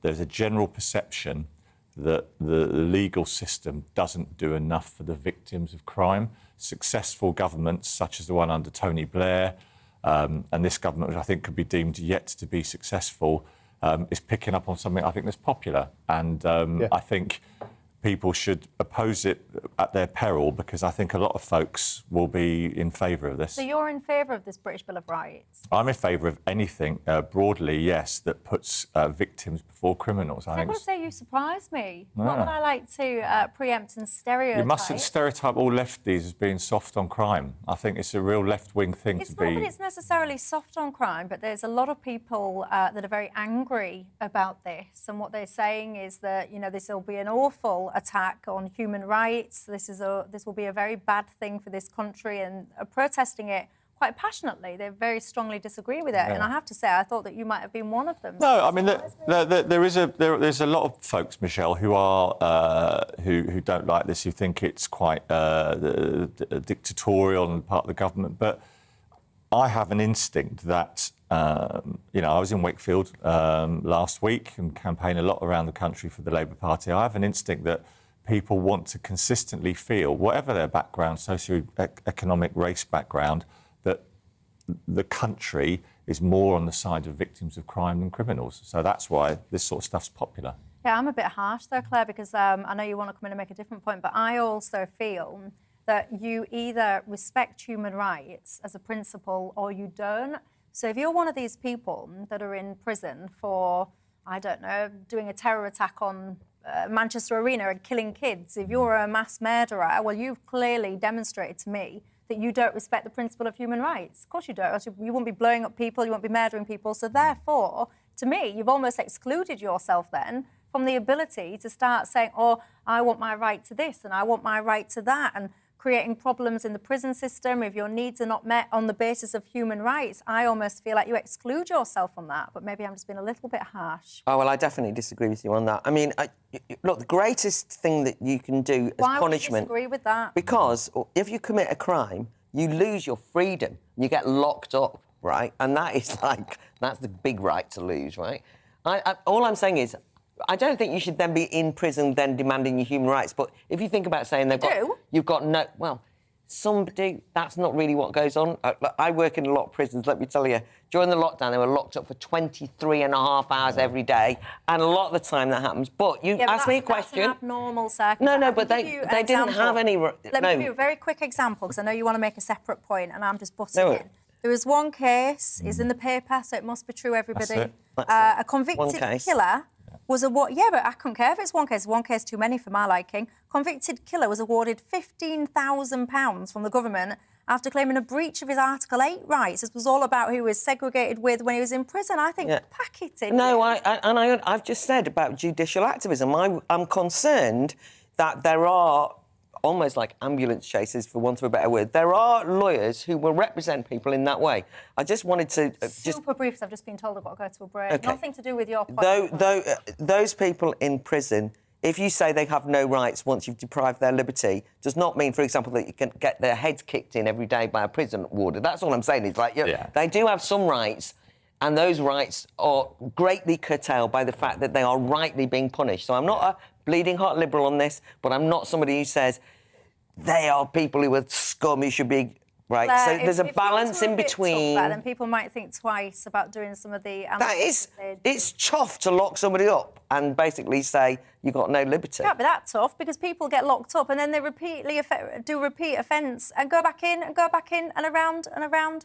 There's a general perception that the legal system doesn't do enough for the victims of crime. Successful governments, such as the one under Tony Blair, and this government, which I think could be deemed yet to be successful, is picking up on something I think that's popular. And I think people should oppose it at their peril, because I think a lot of folks will be in favour of this. So you're in favour of this British Bill of Rights? I'm in favour of anything, broadly, yes, that puts victims before criminals. I've got to say, you surprised me. Not that I like to preempt and stereotype. You mustn't stereotype all lefties as being soft on crime. I think it's a real left-wing thing It's to not be... that it's necessarily soft on crime, but there's a lot of people that are very angry about this, and what they're saying is that, you know, this will be an awful attack on human rights. This will be a very bad thing for this country, and are protesting it quite passionately. They very strongly disagree with it, and I have to say, I thought that you might have been one of them. No, I mean, there's a lot of folks, Michelle, who are who don't like this, who think it's quite dictatorial and part of the government. But I have an instinct that you know, I was in Wakefield last week and campaigned a lot around the country for the Labour Party. I have an instinct that people want to consistently feel, whatever their background, socio-economic, race background, that the country is more on the side of victims of crime than criminals. So that's why this sort of stuff's popular. Yeah, I'm a bit harsh though, Claire, because I know you want to come in and make a different point, but I also feel that you either respect human rights as a principle or you don't. So if you're one of these people that are in prison for, I don't know, doing a terror attack on Manchester Arena and killing kids, if you're a mass murderer, well, you've clearly demonstrated to me that you don't respect the principle of human rights. Of course you don't. You wouldn't be blowing up people, you won't be murdering people. So therefore, to me, you've almost excluded yourself then from the ability to start saying, oh, I want my right to this and I want my right to that, and creating problems in the prison system. If your needs are not met on the basis of human rights, I almost feel like you exclude yourself from that. But maybe I'm just being a little bit harsh. Oh, well, I definitely disagree with you on that. I mean, look, the greatest thing that you can do as Why punishment... would you disagree with that? Because if you commit a crime, you lose your freedom. You get locked up, right? And that is like, that's the big right to lose, right? All I'm saying is, I don't think you should then be in prison then demanding your human rights. But if you think about saying you've got no... Well, some do. That's not really what goes on. I work in a lot of prisons, let me tell you. During the lockdown, they were locked up for 23 and a half hours every day. And a lot of the time that happens. But you asked me a question... That's an abnormal circumstance. No, but they didn't have any... Let me give you a very quick example, because I know you want to make a separate point, and I'm just butting in. There was one case, it's in the paper, so it must be true, everybody. A convicted killer... was but I couldn't care if it's one case too many for my liking. Convicted killer was awarded £15,000 from the government after claiming a breach of his Article 8 rights. This was all about who he was segregated with when he was in prison. I think, pack it in. No, I've just said about judicial activism. I'm concerned that there are almost like ambulance chasers, for want of a better word. There are lawyers who will represent people in that way. I just wanted to... Super brief, because I've just been told I've got to go to a break. Okay. Nothing to do with your point. Those people in prison, if you say they have no rights once you've deprived their liberty, does not mean, for example, that you can get their heads kicked in every day by a prison warden. That's all I'm saying. It's like, they do have some rights, and those rights are greatly curtailed by the fact that they are rightly being punished. So I'm not a bleeding heart liberal on this, but I'm not somebody who says they are people who are scum who should be... Right, Claire, so there's a balance in between... Tougher, then people might think twice about doing some of the... It's tough to lock somebody up and basically say you've got no liberty. It can't be that tough, because people get locked up and then they do repeat offence and go back in and go back in and around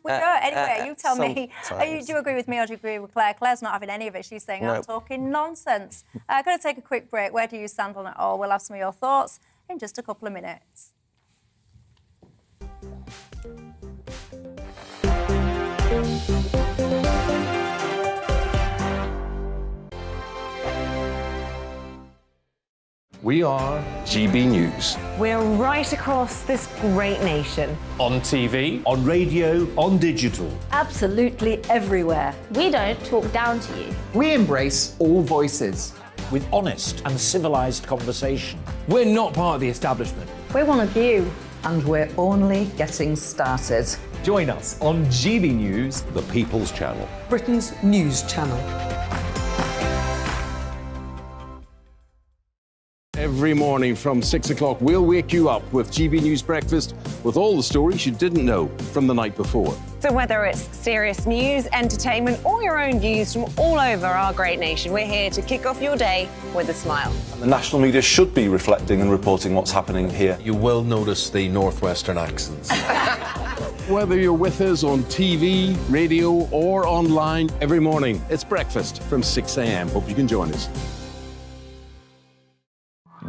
we go. Anyway, you tell me, do you agree with me or do you agree with Claire? Claire's not having any of it. She's saying, I'm talking nonsense. I'm going to take a quick break. Where do you stand on it all? We'll have some of your thoughts in just a couple of minutes. We are GB News. We're right across this great nation. On TV. On radio, on digital. Absolutely everywhere. We don't talk down to you. We embrace all voices. With honest and civilised conversation. We're not part of the establishment. We're one of you. And we're only getting started. Join us on GB News, The People's Channel. Britain's news channel. Every morning from 6 o'clock, we'll wake you up with GB News Breakfast with all the stories you didn't know from the night before. So whether it's serious news, entertainment, or your own views from all over our great nation, we're here to kick off your day with a smile. The national media should be reflecting and reporting what's happening here. You will notice the northwestern accents. Whether you're with us on TV, radio, or online, every morning, it's breakfast from 6 a.m. Hope you can join us.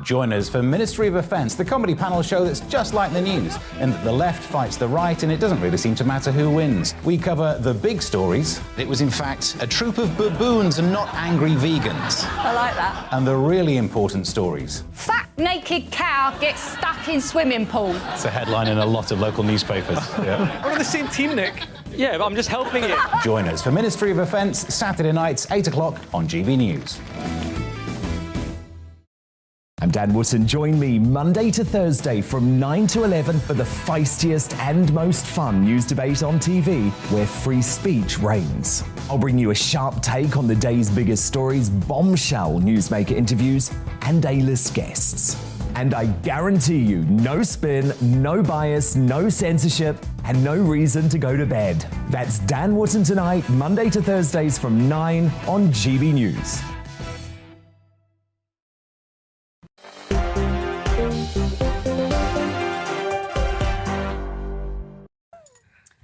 Join us for Ministry of Defence, the comedy panel show that's just like the news, in that the left fights the right and it doesn't really seem to matter who wins. We cover the big stories. It was in fact a troop of baboons and not angry vegans. I like that. And the really important stories. Fat naked cow gets stuck in swimming pool. It's a headline in a lot of local newspapers. Yeah. We're on the same team, Nick. Yeah, but I'm just helping you. Join us for Ministry of Defence, Saturday nights, 8 o'clock on GB News. I'm Dan Wootton. Join me Monday to Thursday from 9 to 11 for the feistiest and most fun news debate on TV, where free speech reigns. I'll bring you a sharp take on the day's biggest stories, bombshell newsmaker interviews, and A-list guests. And I guarantee you, no spin, no bias, no censorship, and no reason to go to bed. That's Dan Wootton tonight, Monday to Thursdays from 9 on GB News.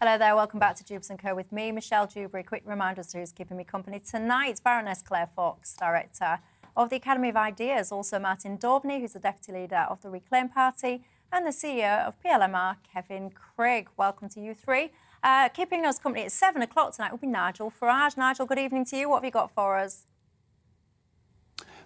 Hello there, welcome back to Dewbs & Co with me, Michelle Dewberry. Quick reminder as to who's keeping me company tonight. Baroness Claire Fox, Director of the Academy of Ideas. Also Martin Daubney, who's the Deputy Leader of the Reclaim Party, and the CEO of PLMR, Kevin Craig. Welcome to you three. Keeping us company at 7 o'clock tonight will be Nigel Farage. Nigel, good evening to you. What have you got for us?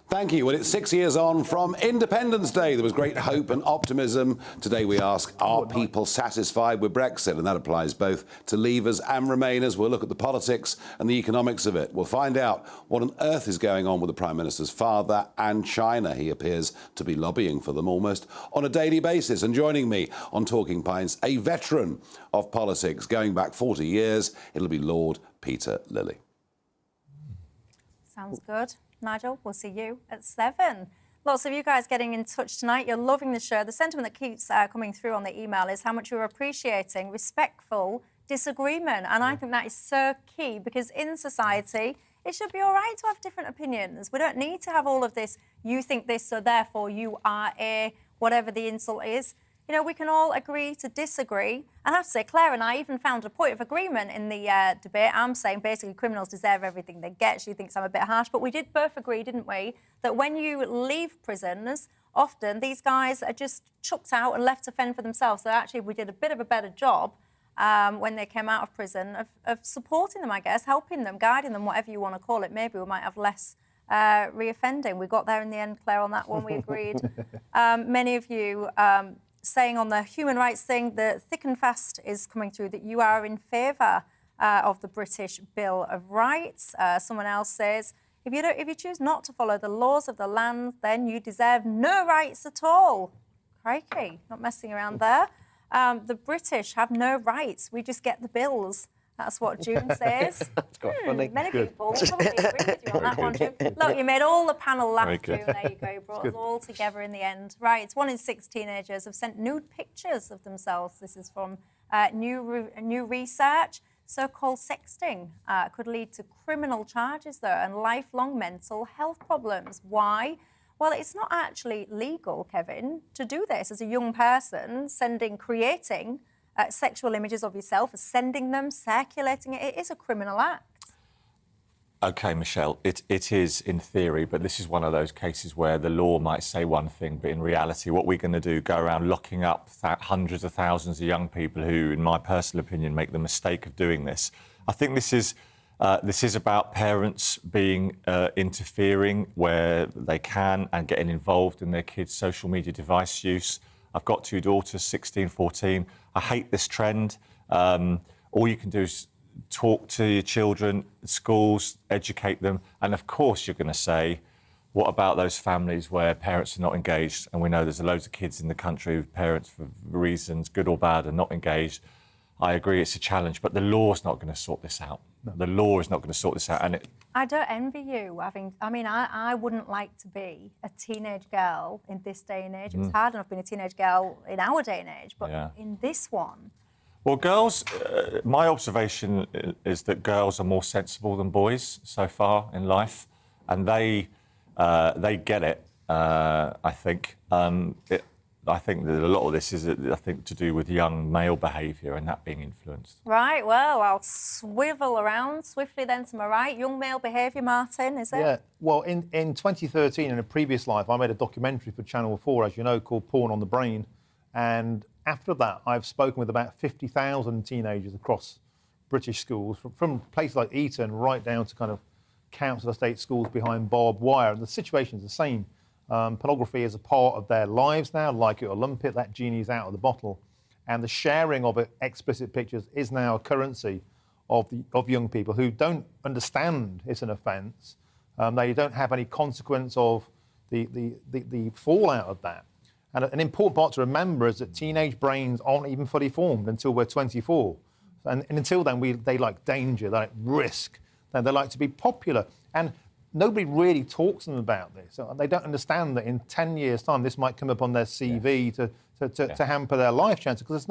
Thank you. Well, it's 6 years on from Independence Day. There was great hope and optimism. Today we ask, are people satisfied with Brexit? And that applies both to Leavers and Remainers. We'll look at the politics and the economics of it. We'll find out what on earth is going on with the Prime Minister's father and China. He appears to be lobbying for them almost on a daily basis. And joining me on Talking Pints, a veteran of politics going back 40 years, it'll be Lord Peter Lilly. Sounds good. Nigel, we'll see you at 7. Lots of you guys getting in touch tonight. You're loving the show. The sentiment that keeps coming through on the email is how much you're appreciating respectful disagreement. And I think that is so key, because in society, it should be all right to have different opinions. We don't need to have all of this, you think this, so therefore you are a, whatever the insult is. You know, we can all agree to disagree. And I have to say, Claire and I even found a point of agreement in the debate. I'm saying basically criminals deserve everything they get. She thinks I'm a bit harsh. But we did both agree, didn't we, that when you leave prisons, often these guys are just chucked out and left to fend for themselves. So actually we did a bit of a better job when they came out of prison of supporting them, I guess, helping them, guiding them, whatever you want to call it. Maybe we might have less reoffending. We got there in the end, Claire, on that one. We agreed. Many of you... saying on the human rights thing, the thick and fast is coming through that you are in favour of the British Bill of Rights. Someone else says, if you choose not to follow the laws of the land, then you deserve no rights at all. Crikey, not messing around there. The British have no rights. We just get the bills. That's what June says. That's quite funny. Many people will probably agree with you on that one, June. Look, you made all the panel laugh, June. There you go. You brought us all together in the end. Right, it's 1 in 6 teenagers have sent nude pictures of themselves. This is from new research. So-called sexting could lead to criminal charges, though, and lifelong mental health problems. Why? Well, it's not actually legal, Kevin, to do this as a young person, creating sexual images of yourself, sending them, circulating it. It is a criminal act. OK, Michelle, it is in theory, but this is one of those cases where the law might say one thing, but in reality, what we're going to do, go around locking up hundreds of thousands of young people who, in my personal opinion, make the mistake of doing this. I think this is This is about parents being interfering where they can and getting involved in their kids' social media device use. I've got 2 daughters, 16, 14. I hate this trend. All you can do is talk to your children, schools, educate them. And of course, you're going to say, what about those families where parents are not engaged? And we know there's loads of kids in the country with parents, for reasons, good or bad, are not engaged. I agree it's a challenge, but the law's not going to sort this out. No. The law is not going to sort this out. And I don't envy you having... I mean, I wouldn't like to be a teenage girl in this day and age. It was hard enough being a teenage girl in our day and age, but in this one... Well, girls, my observation is that girls are more sensible than boys so far in life, and they get it, I think. I think that a lot of this is, to do with young male behaviour and that being influenced. Right, well, I'll swivel around swiftly then to my right. Young male behaviour, Martin, is it? Yeah, well, in 2013, in a previous life, I made a documentary for Channel 4, as you know, called Porn on the Brain. And after that, I've spoken with about 50,000 teenagers across British schools, from places like Eton right down to kind of council estate schools behind barbed wire. And the situation's the same. Pornography is a part of their lives now, like it or lump it, that genie's out of the bottle. And the sharing of explicit pictures is now a currency of young people who don't understand it's an offence. They don't have any consequence of the fallout of that. And an important part to remember is that teenage brains aren't even fully formed until we're 24. And until then, they like danger, they like risk, they like to be popular. And nobody really talks to them about this. They don't understand that in 10 years' time, this might come up on their CV to hamper their life chances, because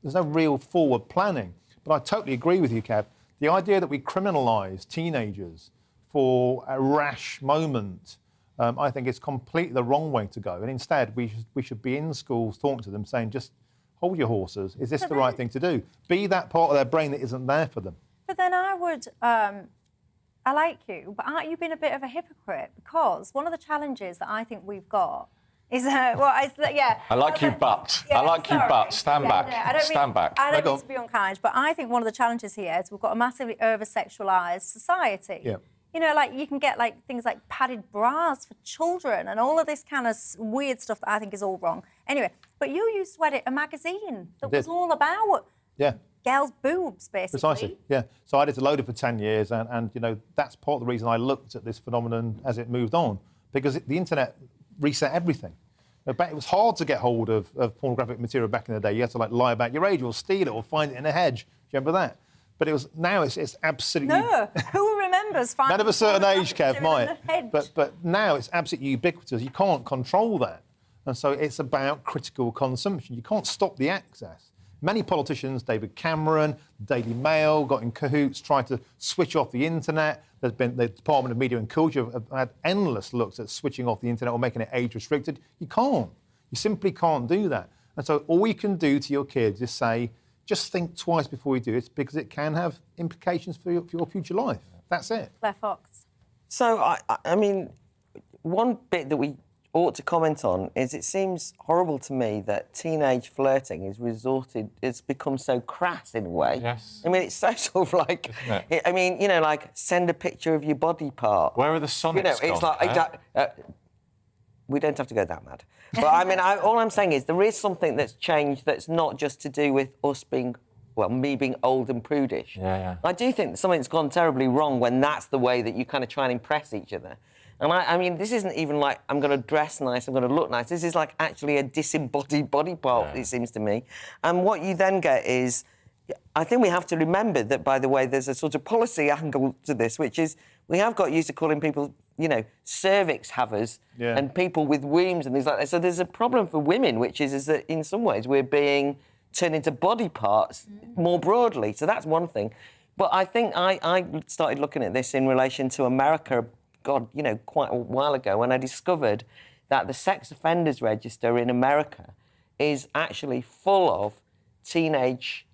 there's no real forward planning. But I totally agree with you, Kev. The idea that we criminalise teenagers for a rash moment, I think it's completely the wrong way to go. And instead, we should be in schools talking to them, saying, just hold your horses. Is this the right thing to do? Be that part of their brain that isn't there for them. But then I would... I like you, but aren't you being a bit of a hypocrite? Because one of the challenges that I think we've got is, I like you, but. I like you, but. Stand back. No, Stand back. I don't mean to be unkind, but I think one of the challenges here is we've got a massively over-sexualised society. Yeah. You know, like, you can get, like, things like padded bras for children and all of this kind of weird stuff that I think is all wrong. Anyway, but you used to edit a magazine that was all about... Yeah. Girls' boobs, basically. Precisely, yeah. So I did Loaded for 10 years, and you know, that's part of the reason I looked at this phenomenon as it moved on, because the internet reset everything. It was hard to get hold of pornographic material back in the day. You had to, like, lie about your age or steal it or find it in a hedge. Do you remember that? But now it's absolutely... No, who remembers finding... Men of a certain age, Kev, might. But now it's absolutely ubiquitous. You can't control that. And so it's about critical consumption. You can't stop the access. Many politicians, David Cameron, Daily Mail, got in cahoots, tried to switch off the internet. There's been the Department of Media and Culture have had endless looks at switching off the internet or making it age-restricted. You can't. You simply can't do that. And so all you can do to your kids is say, just think twice before you do it, because it can have implications for your future life. That's it. Claire Fox. So, I mean, one bit that we ought to comment on is it seems horrible to me that teenage flirting it's become so crass in a way. Yes. I mean, it's so sort of like... I mean, you know, like, send a picture of your body part. Where are the sonnets it's like... we don't have to go that mad. But, I mean, all I'm saying is there is something that's changed that's not just to do with us being... Well, me being old and prudish. Yeah. I do think that something's gone terribly wrong when that's the way that you kind of try and impress each other. And I mean, this isn't even like, I'm going to dress nice, I'm going to look nice. This is like actually a disembodied body part, it seems to me. And what you then get is, I think we have to remember that, by the way, there's a sort of policy angle to this, which is we have got used to calling people, you know, cervix havers and people with wombs and things like that. So there's a problem for women, which is that in some ways we're being turned into body parts more broadly. So that's one thing. But I think I started looking at this in relation to America, God, you know, quite a while ago, when I discovered that the sex offenders register in America is actually full of teenagers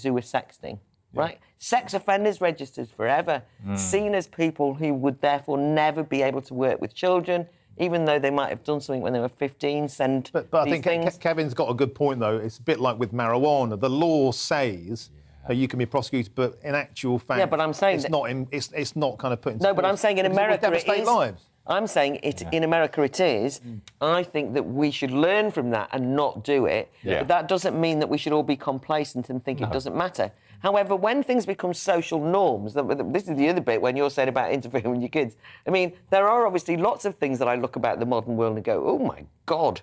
who are sexting, right? Sex offenders registers forever, seen as people who would therefore never be able to work with children, even though they might have done something when they were 15, But I think Kevin's got a good point, though. It's a bit like with marijuana. The law says You can be prosecuted, but in actual fact, Yeah, but I'm saying it's not kind of put into No, but I'm saying in America it devastate is. lives. I'm saying in America it is. I think that we should learn from that and not do it. Yeah. But that doesn't mean that we should all be complacent and think it doesn't matter. However, when things become social norms, this is the other bit when you're saying about interfering with your kids. I mean, there are obviously lots of things that I look about the modern world and go, oh my God.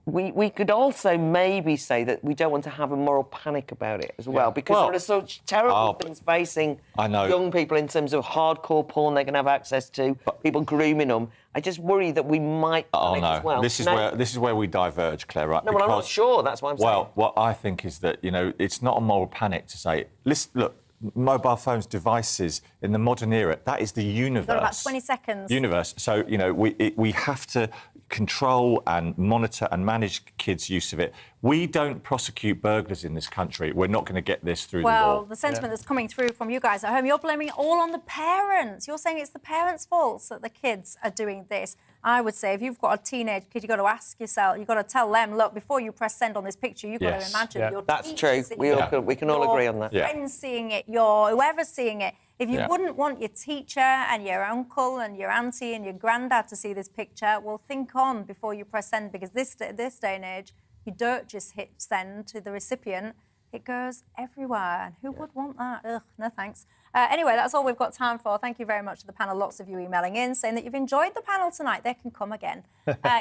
We could also maybe say that we don't want to have a moral panic about it as well, because there are such terrible things facing young people in terms of hardcore porn they can have access to, people grooming them. I just worry that we might panic as well. This is where we diverge, Claire, right? No, well, I'm not sure. That's what I'm saying. Well, what I think is that, it's not a moral panic to say, listen, look, mobile phones, devices in the modern era, that is the universe. You've got about 20 seconds. Universe. So, we have to control and monitor and manage kids' use of it. We don't prosecute burglars in this country. We're not going to get this through the law. Well, the sentiment that's coming through from you guys at home, you're blaming it all on the parents. You're saying it's the parents' fault that the kids are doing this. I would say if you've got a teenage kid, you've got to ask yourself, you've got to tell them, look, before you press send on this picture, you've got to imagine your That's teacher true. seeing it, We can all agree on that. your friends seeing it, your whoever's seeing it. If you wouldn't want your teacher and your uncle and your auntie and your granddad to see this picture, well, think on before you press send, because this day and age, you don't just hit send to the recipient. It goes everywhere. And who would want that? Ugh, no thanks. Anyway, that's all we've got time for. Thank you very much to the panel. Lots of you emailing in saying that you've enjoyed the panel tonight. They can come again.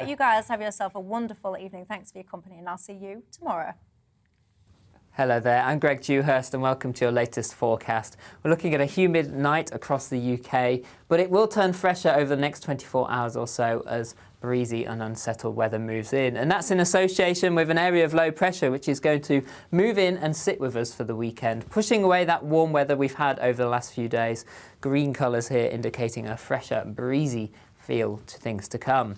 You guys have yourself a wonderful evening. Thanks for your company, and I'll see you tomorrow. Hello there, I'm Greg Dewhurst and welcome to your latest forecast. We're looking at a humid night across the UK, but it will turn fresher over the next 24 hours or so as breezy and unsettled weather moves in. And that's in association with an area of low pressure which is going to move in and sit with us for the weekend, pushing away that warm weather we've had over the last few days. Green colours here indicating a fresher, breezy feel to things to come.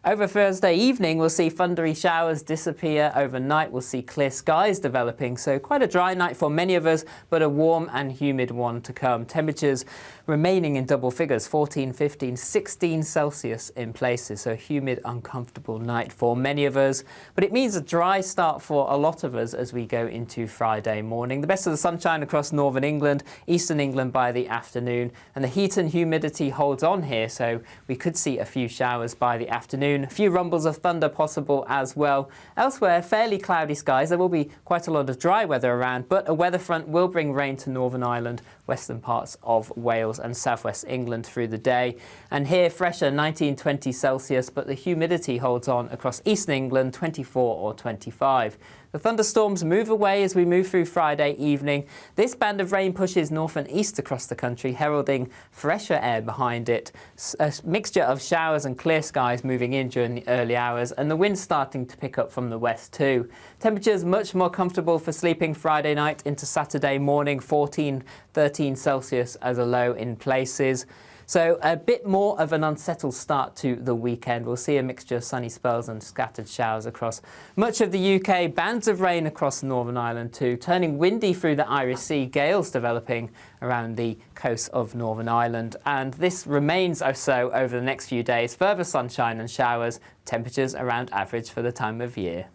Over Thursday evening, we'll see thundery showers disappear. Overnight, we'll see clear skies developing. So quite a dry night for many of us, but a warm and humid one to come. Temperatures remaining in double figures, 14, 15, 16 Celsius in places. So a humid, uncomfortable night for many of us. But it means a dry start for a lot of us as we go into Friday morning. The best of the sunshine across northern England, eastern England by the afternoon. And the heat and humidity holds on here, so we could see a few showers by the afternoon. A few rumbles of thunder possible as well. Elsewhere, fairly cloudy skies. There will be quite a lot of dry weather around, but a weather front will bring rain to Northern Ireland, western parts of Wales and southwest England through the day. And here, fresher 19, 20 Celsius, but the humidity holds on across eastern England, 24 or 25. The thunderstorms move away as we move through Friday evening. This band of rain pushes north and east across the country, heralding fresher air behind it. A mixture of showers and clear skies moving in during the early hours, and the wind starting to pick up from the west too. Temperatures much more comfortable for sleeping Friday night into Saturday morning, 14, 13 Celsius as a low in places. So a bit more of an unsettled start to the weekend. We'll see a mixture of sunny spells and scattered showers across much of the UK. Bands of rain across Northern Ireland too, turning windy through the Irish Sea. Gales developing around the coast of Northern Ireland. And this remains so over the next few days. Further sunshine and showers, temperatures around average for the time of year.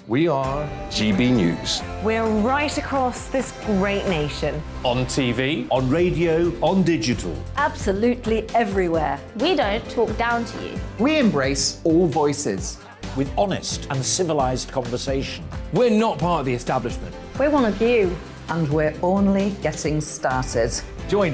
We are GB News. We're right across this great nation. On TV, on radio, on digital. Absolutely everywhere. We don't talk down to you. We embrace all voices. With honest and civilised conversation. We're not part of the establishment. We're one of you. And we're only getting started. Join